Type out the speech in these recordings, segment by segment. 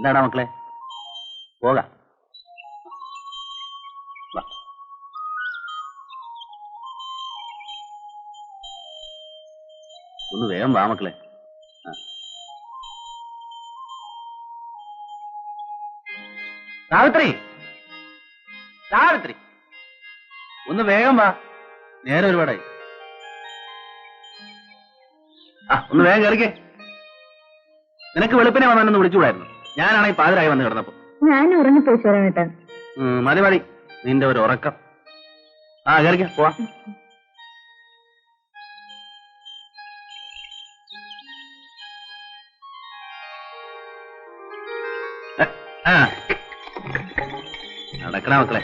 എന്താടാ മക്കളെ, പോകാം. ഒന്ന് വേഗം വാ മക്കളെ. സാവിത്രി, സാവിത്രി, ഒന്ന് വേഗം വാ, നേരെ ഒരുപാടായി. ഒന്ന് വേഗം കയറിക്കേ. നിനക്ക് വെളുപ്പിനെ വന്നൊന്ന് വിളിച്ചുകൂടായിരുന്നു? ഞാനാണെങ്കിൽ പാതിരായി വന്ന് കിടന്നപ്പോ. ഞാൻ ഉറങ്ങിപ്പോയി ചേട്ടാ. മതി മതി നിന്റെ ഒരു ഉറക്കം. കയറിക്ക, പോവാ. നടക്കണ മക്കളെ.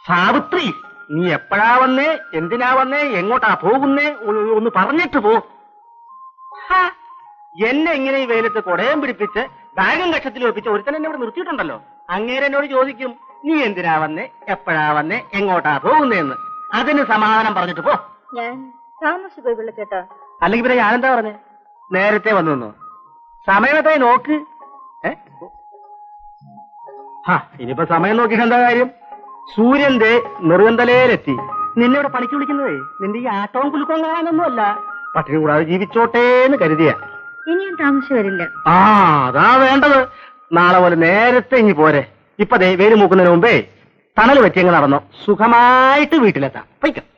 സാവിത്രി, നീ എപ്പോഴാ വന്നേ, എന്തിനാ വന്നേ, എങ്ങോട്ടാ പോകുന്നേ, ഒന്ന് പറഞ്ഞിട്ട് പോ. എന്നെ ഇങ്ങനെ ഈ വെയിലത്ത് കൊടയം പിടിപ്പിച്ച് ബാഗും കക്ഷത്തിൽ ഒപ്പിച്ച് ഒരുത്തൻ എന്നെ ഇവിടെ നിർത്തിയിട്ടുണ്ടല്ലോ. അങ്ങേരെ എന്നോട് ചോദിക്കും, നീ എന്തിനാ വന്നേ, എപ്പോഴാ വന്നേ, എങ്ങോട്ടാ പോകുന്നേന്ന്. അതിന് സമാധാനം പറഞ്ഞിട്ട് പോ. ഞാൻ താമസിച്ചു പോയി ചേട്ടാ. അല്ലെങ്കിൽ പിന്നെ ഞാനെന്താ പറഞ്ഞേ, നേരത്തെ വന്നു. സമയത്തായി നോക്ക്. ഇനിയിപ്പോ സമയം നോക്കിയിട്ട് എന്താ കാര്യം? സൂര്യന്റെ നെറുകന്തലയിലെത്തി. നിന്നെ ഇവിടെ പണിക്ക് വിളിക്കുന്നതേ നിന്റെ ഈ ആട്ടവും കുലുക്കവും കാണാനൊന്നും അല്ല, പട്ടിണി കൂടാതെ ജീവിച്ചോട്ടേന്ന് കരുതിയ. ഇനിയും താമസിച്ചു വരില്ല. അതാ വേണ്ടത്. നാളെ പോലെ നേരത്തെ ഇനി പോരെ. ഇപ്പൊ ദേ വെയിൽ മൂക്കുന്നതിന് മുമ്പേ തണൽ പറ്റിയങ്ങ് നടന്നോ, സുഖമായിട്ട് വീട്ടിലെത്താം. വയ്ക്കാം.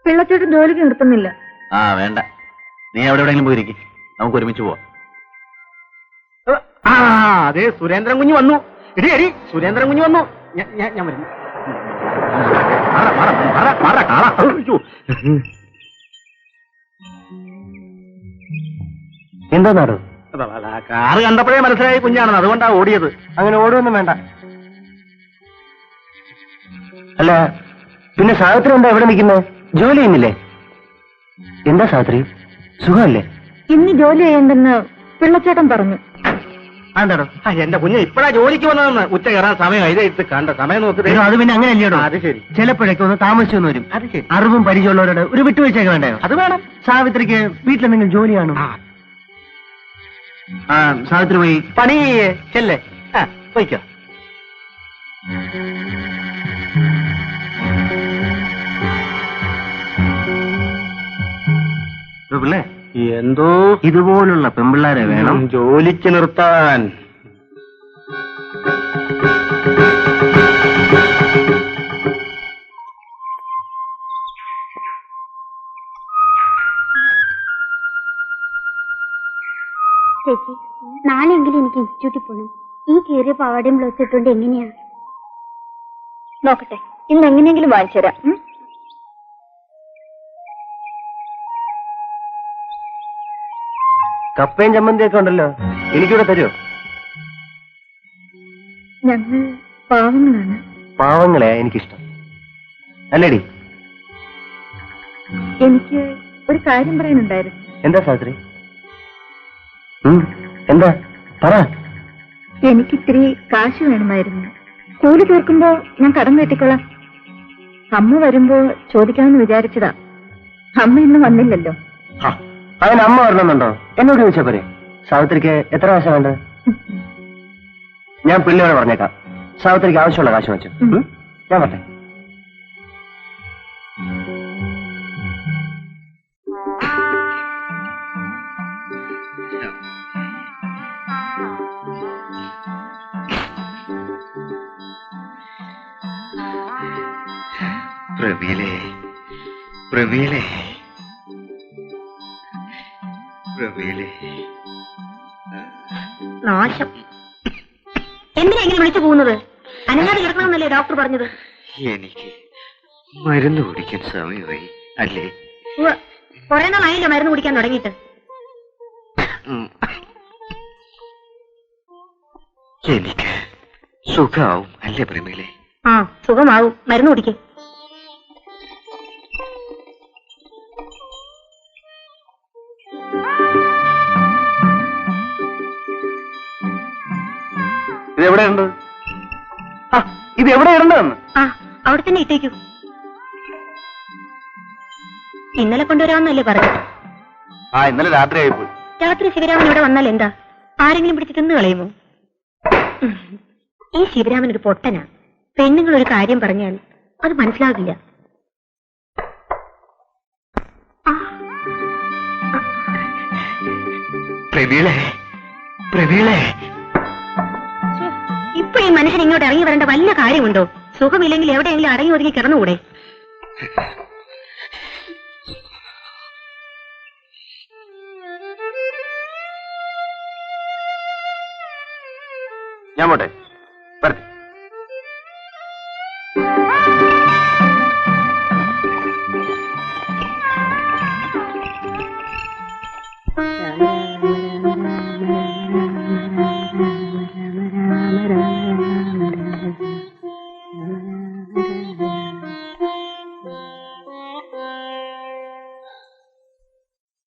പിള്ളച്ചേട്ടൻ ജോലിക്ക് നിർത്തുന്നില്ല. വേണ്ട, നീ എവിടെ എവിടെയെങ്കിലും പോയിരിക്കും, നമുക്ക് ഒരുമിച്ച് പോവാം. അതെ, സുരേന്ദ്രൻ കുഞ്ഞ് വന്നു. എടി സുരേന്ദ്രൻ കുഞ്ഞ് വന്നു. ഞാൻ വരുന്നു. എന്താ നാട്? കാറ് കണ്ടപ്പോഴേ മനസ്സിലായി കുഞ്ഞാണെന്ന്, അതുകൊണ്ടാ ഓടിയത്. അങ്ങനെ ഓടുവൊന്നും വേണ്ട. അല്ല പിന്നെ സാവിത്രി എന്താ എവിടെ നിൽക്കുന്നത്? ജോലി ചെയ്യുന്നില്ലേ? എന്താ സാവിത്രി, സുഖമല്ലേ? ഇന്ന് ജോലി ചെയ്യണ്ടെന്ന് പിള്ളച്ചേട്ടൻ പറഞ്ഞു. എന്താണോ? എന്റെ കുഞ്ഞ് ഇപ്പഴാ ജോലിക്ക് വന്നതെന്ന്. ഉച്ച കയറാൻ സമയം ഇത് കണ്ട സമയം നോക്കി. അത് പിന്നെ അങ്ങനെയല്ലോ. അത് ശരി, ചിലപ്പോഴൊക്കെ ഒന്ന് താമസിച്ചെന്ന് വരും. അത് ശരി, അറിവും പരിചയമുള്ളവരോട് ഒരു വിട്ടുവീഴ്ചയൊക്കെ വേണ്ടയോ? അത് വേണം. സാവിത്രിക്ക് വീട്ടിലെന്തെങ്കിലും ജോലിയാണോ? സാവിത്രി പോയി പണി ചെല്ലേ. പോയിക്കോ. പിള്ളേ, എന്തോ ഇതുപോലുള്ള പെമ്പിള്ളാരെ വേണം ജോലിക്ക് നിർത്താൻ. ചേച്ചി, നാളെയെങ്കിലും എനിക്ക് ഇൻസ്റ്റിറ്റ്യൂട്ടിൽ പോകണം. ഈ കീറിയ പാവാടയും ബ്ലൗസ് ഇട്ടുകൊണ്ട് എങ്ങനെയാ? നോക്കട്ടെ, ഇന്ന് എങ്ങനെയെങ്കിലും വാങ്ങിച്ചുതരാം. കപ്പയും ചമ്മന്തിയൊക്കെ ഉണ്ടല്ലോ, എനിക്കൂടെ തരുമോ? ഞങ്ങൾ പാവങ്ങളാണ്. പാവങ്ങളെ എനിക്കിഷ്ടം, അല്ലേടി? എനിക്ക് ഒരു കാര്യം പറയാനുണ്ടായിരുന്നു. എന്താ സാവിത്രി? എന്താ പറ. എനിക്കിത്തിരി കാശ് വേണമായിരുന്നു. കൂലി തീർക്കുമ്പോ ഞാൻ കടം വീട്ടിക്കൊള്ളാം. അമ്മ വരുമ്പോ ചോദിക്കാമെന്ന് വിചാരിച്ചതാ. അമ്മ ഇന്ന് വന്നില്ലല്ലോ. അതിന് അമ്മ വരണമെന്നുണ്ടോ? എന്നോട് ചോദിച്ചാ പോരെ. സാവിത്രിക്ക് എത്ര കാശ വേണ്ടത്? ഞാൻ പിള്ളേരോട് പറഞ്ഞേക്കാം. സാവിത്രിക്ക് ആവശ്യമുള്ള കാശ് വെച്ചു. ഞാൻ പറഞ്ഞേ. പ്രവീലേ, പ്രവീലേ, പ്രവീലേ. നാശം. എന്തിനാ ഇങ്ങനെ വിളിച്ചു പോകുന്നത്? അനങ്ങാതെ കിടക്കണമെന്നല്ലേ ഡോക്ടർ പറഞ്ഞത്? എനിക്ക് മരുന്ന് കുടിക്കാൻ സമയമായി അല്ലേ? കുറെ നാളായില്ലോ മരുന്ന് കുടിക്കാൻ തുടങ്ങിയിട്ട്. എനിക്ക് സുഖാവും അല്ലേ പ്രേമികളെ? ആ സുഖമാവും, മരുന്ന് കുടിക്കേ. ഇതെവിടെയുണ്ട്? ഇത് എവിടെയുണ്ടെന്ന്? ആ അവിടെ തന്നെ ഇട്ടേക്കൂ. ഇന്നലെ കൊണ്ടുവരാമെന്നല്ലേ പറഞ്ഞത്? ഇന്നലെ രാത്രി ആയിപ്പോയി. രാത്രി ശിവരാമൻ ഇവിടെ വന്നാൽ എന്താ, ആരെങ്കിലും പിടിച്ച് തിന്നു കളയുമോ? ഈ ശിവരാമൻ ഒരു പൊട്ടനാ. പെണ്ണുങ്ങൾ ഒരു കാര്യം പറഞ്ഞാൽ അത് മനസ്സിലാകില്ല. ഇപ്പൊ ഈ മനുഷ്യൻ ഇങ്ങോട്ട് ഇറങ്ങി വരേണ്ട വല്ല കാര്യമുണ്ടോ? സുഖമില്ലെങ്കിൽ എവിടെയെങ്കിലും അടങ്ങി ഒതുങ്ങി കിടന്നുകൂടെ? ഞാൻ പോട്ടെ, വരട്ടെ.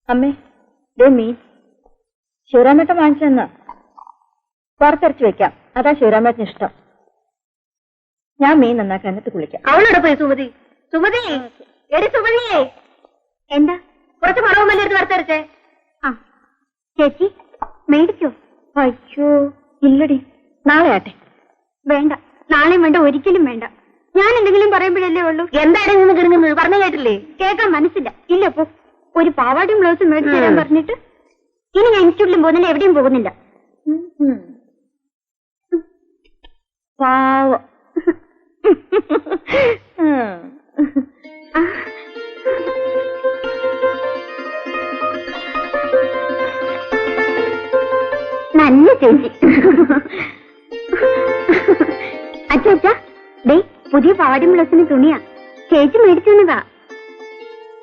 അമ്മേ, ദേ മീൻ ശിവരാമേട്ടൻ വാങ്ങിച്ചെന്ന് പുറത്തരച്ച് വെക്കാം. അതാ ശിവരാമേട്ടന് ഇഷ്ടം. ഞാൻ മീൻ നന്നാക്കാൻ എന്നിട്ട് കുളിക്കാം. അവളോട് പോയി സുമതി. സുമതി, എടി സുമതിയേ, എന്താ? കുറച്ച് മറവുമല്ലേ എടുത്ത് വറുത്തരച്ചേ. ആ ചേച്ചി മേടിച്ചോ? അയ്യോ ഇല്ലടി, നാളെ ആട്ടെ. വേണ്ട, നാളെയും വേണ്ട, ഒരിക്കലും വേണ്ട. ഞാൻ എന്തെങ്കിലും പറയുമ്പോഴല്ലേ ഉള്ളൂ. എന്തായാലും നിന്ന് കിടങ്ങുന്നത് പറഞ്ഞു കേട്ടില്ലേ? കേൾക്കാൻ മനസ്സില്ല. ഇല്ല പോ. ഒരു പാവാടിയും ബ്ലൗസും മേടിച്ചു തരാൻ പറഞ്ഞിട്ട് ഇനി ഞാൻ ഇൻസ്റ്റിറ്റ്യൂട്ടിലും പോകുന്നില്ല, എവിടെയും പോകുന്നില്ല. പാവം. നല്ല ചേച്ചി. അച്ഛാ ഡേ, പുതിയ പാവാടിയും ബ്ലൗസിന് തുണിയാ. ചേച്ചി മേടിച്ചു തന്നതാ.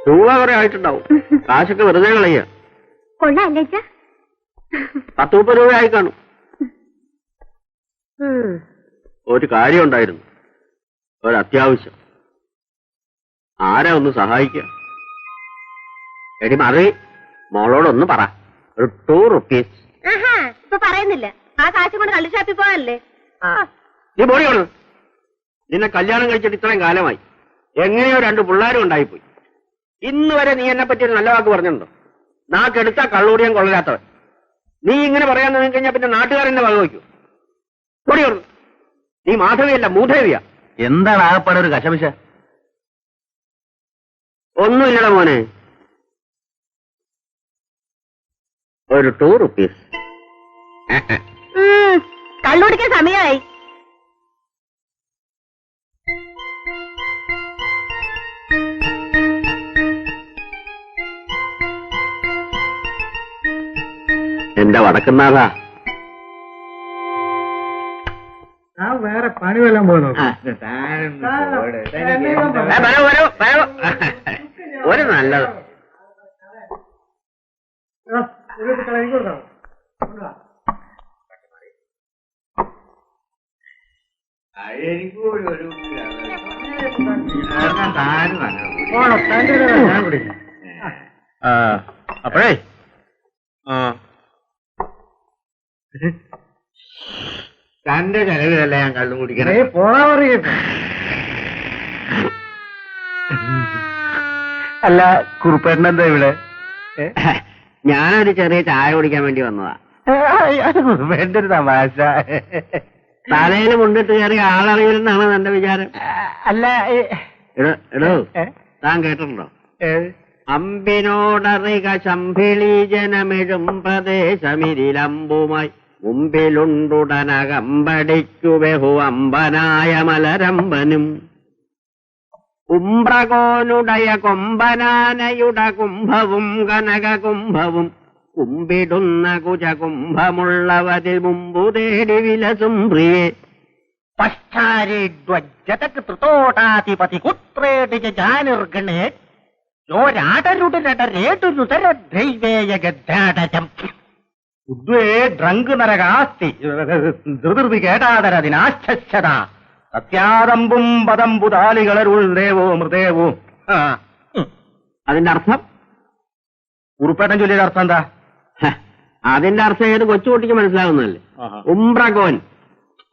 രൂപ കുറെ ആയിട്ടുണ്ടാവും. കാശൊക്കെ വെറുതെ കളയ. കൊള്ളാല്ലേ അച്ഛാ? 10-30 രൂപ ആയി കാണും. ഒരു കാര്യം ഉണ്ടായിരുന്നു, ഒരു അത്യാവശ്യം. ആരാ ഒന്ന് സഹായിക്കുക? എടി മറി, മോളോടൊന്ന് പറ. ഒരു 2 rupees. ഇപ്പൊ പറയുന്നില്ല. ആ കാശ് കൊണ്ട് കള്ളുഷാപ്പിൽ പോയല്ലേ? നീ പോടിയോളൂ. നിന്നെ കല്യാണം കഴിച്ചിട്ട് ഇത്രയും കാലമായി. എങ്ങനെയോ 2 പിള്ളേരും ഉണ്ടായിപ്പോയി. ഇന്ന് വരെ നീ എന്നെ പറ്റി ഒരു നല്ല വാക്ക് പറഞ്ഞിട്ടുണ്ടോ? നാക്കെടുത്താ കള്ളൂടിയാൻ കൊള്ളരാത്തവൻ. നീ ഇങ്ങനെ പറയാൻ തുടങ്ങി കഴിഞ്ഞാൽ പിന്നെ നാട്ടുകാരെന്നെ വകവയ്ക്കൂ. പൊടിയോളൂ. നീ മാധവിയല്ല, മൂധേവിയാ. എന്താണ് ആകപ്പാടെ ഒരു കശപിശ? ഒന്നുമില്ലടാ മോനെ. ഒരു 2 rupees. കള്ളുടിക്കാൻ സമയമായി. എന്റെ വടക്കുന്നാഥാ, വേറെ പണി വല്ലതും പോയി നോക്കാം. ഒരു നല്ലത്. അപ്പോഴേ തന്റെ ചെലവിലല്ല ഞാൻ കള്ളും കുടിക്കണേ. പോകാൻ പറയട്ടെ. അല്ല, കുറുപ്പേട്ടനെന്താ ഇവിടെ? ഞാനൊരു ചെറിയ ചായ കുടിക്കാൻ വേണ്ടി വന്നതാ. കുറുപ്പേട്ടന്റെ ഒരു തമാശ. തലയിൽ മുണ്ടിട്ട് കയറി ആളറിയില്ലെന്നാണ് എന്റെ വിചാരം. അല്ല എടോ, താൻ കേട്ടിട്ടുണ്ടോ? അമ്പിനോടറിക ശംഭിളി ജനമെഴും പ്രദേശമിരിലമ്പുമായി മുമ്പിലുണ്ടുടനകമ്പടിക്കു ബഹു അമ്പനായ മലരമ്പനും ഉംബ്രകോനുടയ കൊമ്പനാനയുട കുംഭവും കനക കുംഭവും കുമ്പിടുന്ന കുജകുംഭമുള്ളവരിൽ മുമ്പു തേടി വിലസും പ്രിയേ പശ്ചാരിധ്വജതക് ത്രിതോടാധിപതി കുത്രേടി ജാനിർഗണേ ഡ്രങ്ക് നരകാസ്തി ധൃതി കേട്ടാതരതിനാശ്ചത സത്യാദമ്പും പദംബുതാലികളരുൾ ദേവോ മൃദേവോ. അതിന്റെ അർത്ഥം? ഉറുപ്പേട്ടൻ ചൊല്ലിയുടെ അർത്ഥം എന്താ? അതിന്റെ അർത്ഥം ഏത് കൊച്ചുകുട്ടിക്ക് മനസ്സിലാവുന്നതല്ലേ? ഉംബ്രകോൻ.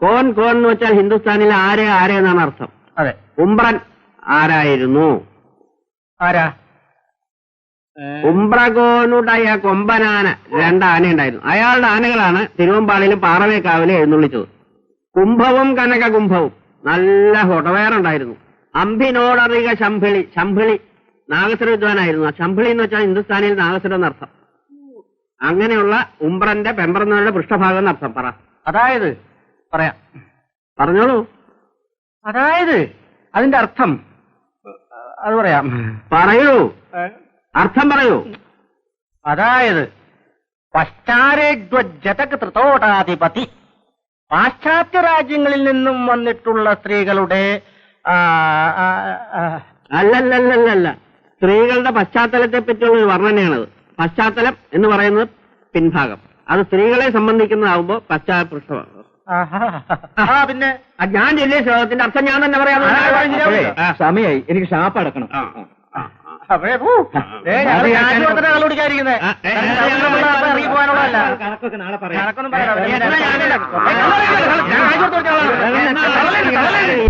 കോൻ കോൻ എന്ന് വെച്ചാൽ ഹിന്ദുസ്ഥാനിൽ ആരെ എന്നാണ് അർത്ഥം. അതെ. ഉംബ്രൻ ആരായിരുന്നു? ആരാ? ഉംബ്രകോനുണ്ടായ കൊമ്പനാന 2 ആനയുണ്ടായിരുന്നു. അയാളുടെ ആനകളാണ് തിരുവമ്പാളിയിലും പാറവേക്കാവിലും എഴുന്നള്ളിച്ചത്. കുംഭവും കനക കുംഭവും നല്ല ഹൊടവേറുണ്ടായിരുന്നു. അമ്പിനോടറിക ശംഭിളി. ശംഭിളി നാഗസ്വര വിദ്വാനായിരുന്നു. ശംഭിളി എന്ന് വെച്ചാൽ ഹിന്ദുസ്ഥാനിയിൽ നാഗസ്വരം എന്നർത്ഥം. അങ്ങനെയുള്ള ഉംബ്രന്റെ പെമ്പറന്നവരുടെ പൃഷ്ഠഭാഗം എന്നർത്ഥം. പറ. അതായത് പറയാം, പറഞ്ഞോളൂ. അതായത് അതിന്റെ അർത്ഥം അത് പറയാം. പറയൂ, അർത്ഥം പറയൂ. അതായത് പശ്ചാരേജ്വജതക് ത്രിതോടാധിപതി, പാശ്ചാത്യ രാജ്യങ്ങളിൽ നിന്നും വന്നിട്ടുള്ള സ്ത്രീകളുടെ അല്ലല്ലല്ലല്ല, സ്ത്രീകളുടെ പശ്ചാത്തലത്തെ പറ്റിയുള്ള ഒരു വർണ്ണനയാണത്. പശ്ചാത്തലം എന്ന് പറയുന്നത് പിൻഭാഗം. അത് സ്ത്രീകളെ സംബന്ധിക്കുന്നതാവുമ്പോ പശ്ചാത്തലപൃഷ്ഠമാണ്. പിന്നെ ഞാൻ ചൊല്ലിയ ശ്ലോകത്തിന്റെ അർത്ഥം ഞാൻ തന്നെ പറയാം. സമയായി, എനിക്ക് ഷാപ്പ് അടക്കണം. ഇറങ്ങി പോകാനുള്ളതല്ല. കണക്കൊക്കെ നാളെ പറയാം. കണക്കൊന്നും പറയാം.